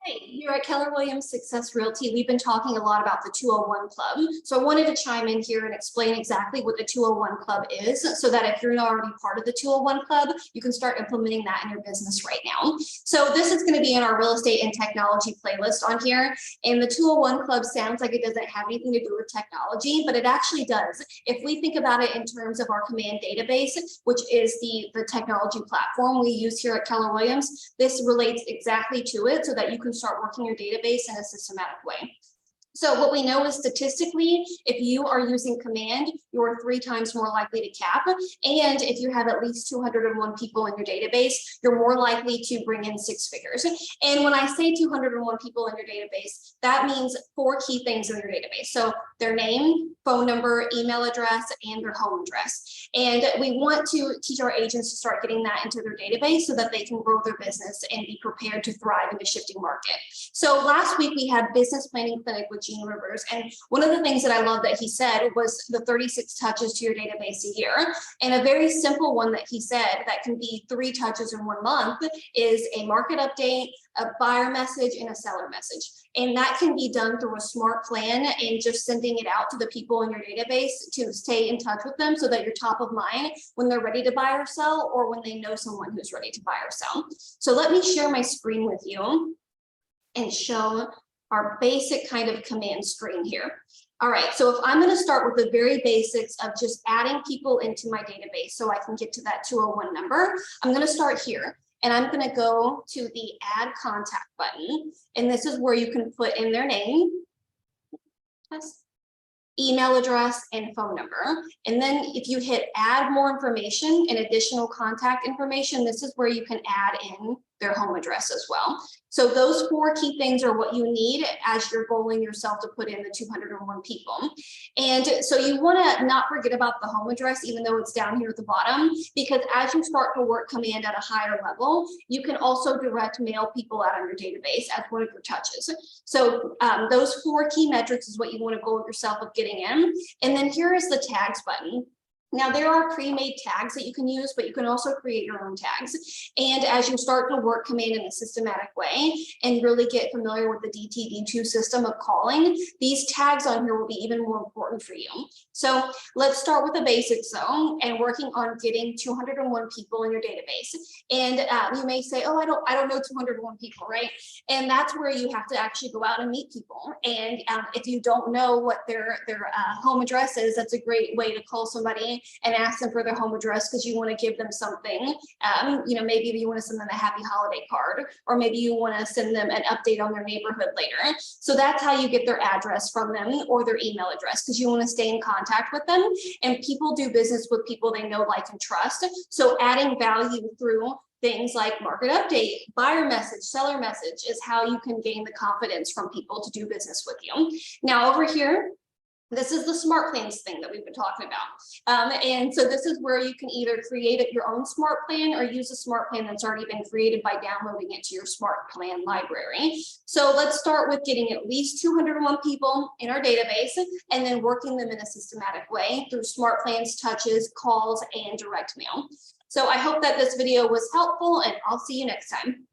Hey, here at Keller Williams Success Realty, we've been talking a lot about the 201 Club. So I wanted to chime in here and explain exactly what the 201 Club is, so that if you're not already part of the 201 Club, you can start implementing that in your business right now. So this is going to be in our real estate and technology playlist on here. And the 201 Club sounds like it doesn't have anything to do with technology, but it actually does. If we think about it in terms of our command database, which is the technology platform we use here at Keller Williams, this relates exactly to it so that you can start working your database in a systematic way. So what we know is statistically, if you are using command, you're 3 times more likely to cap. And if you have at least 201 people in your database, you're more likely to bring in 6 figures. And when I say 201 people in your database, that means 4 key things in your database. So their name, phone number, email address, and their home address. And we want to teach our agents to start getting that into their database so that they can grow their business and be prepared to thrive in the shifting market. So last week we had business planning clinic with Gene Rivers. And one of the things that I love that he said was the 36 touches to your database a year. And a very simple one that he said that can be 3 touches in 1 month is a market update, a buyer message, and a seller message. And that can be done through a smart plan and just sending it out to the people in your database to stay in touch with them so that you're top of mind when they're ready to buy or sell, or when they know someone who's ready to buy or sell. So let me share my screen with you and show our basic kind of command screen here. All right, so if I'm going to start with the very basics of just adding people into my database so I can get to that 201 number, I'm going to start here. And I'm going to go to the add contact button. And this is where you can put in their name, email address, and phone number. And then if you hit add more information and additional contact information, this is where you can add in their home address as well. So those 4 key things are what you need as you're goaling yourself to put in the 201 people. And so you want to not forget about the home address, even though it's down here at the bottom, because as you start to work command at a higher level, you can also direct mail people out on your database as one of your touches. So those 4 key metrics is what you want to goal yourself of getting in. And then here is the tags button. Now, there are pre-made tags that you can use, but you can also create your own tags. And as you start to work command in a systematic way and really get familiar with the DTD2 system of calling, these tags on here will be even more important for you. So let's start with the basics though, and working on getting 201 people in your database. And you may say, oh, I don't know 201 people, right? And that's where you have to actually go out and meet people. And if you don't know what their home address is, that's a great way to call somebody and ask them for their home address, because you want to give them something. Maybe you want to send them a happy holiday card, or maybe you want to send them an update on their neighborhood later. So that's how you get their address from them, or their email address, because you want to stay in contact with them. And people do business with people they know, like, and trust. So adding value through things like market update, buyer message, seller message is how you can gain the confidence from people to do business with you. Now over here, this is the smart plans thing that we've been talking about. And so this is where you can either create your own smart plan or use a smart plan that's already been created by downloading it to your smart plan library. So let's start with getting at least 201 people in our database and then working them in a systematic way through smart plans, touches, calls, and direct mail. So I hope that this video was helpful, and I'll see you next time.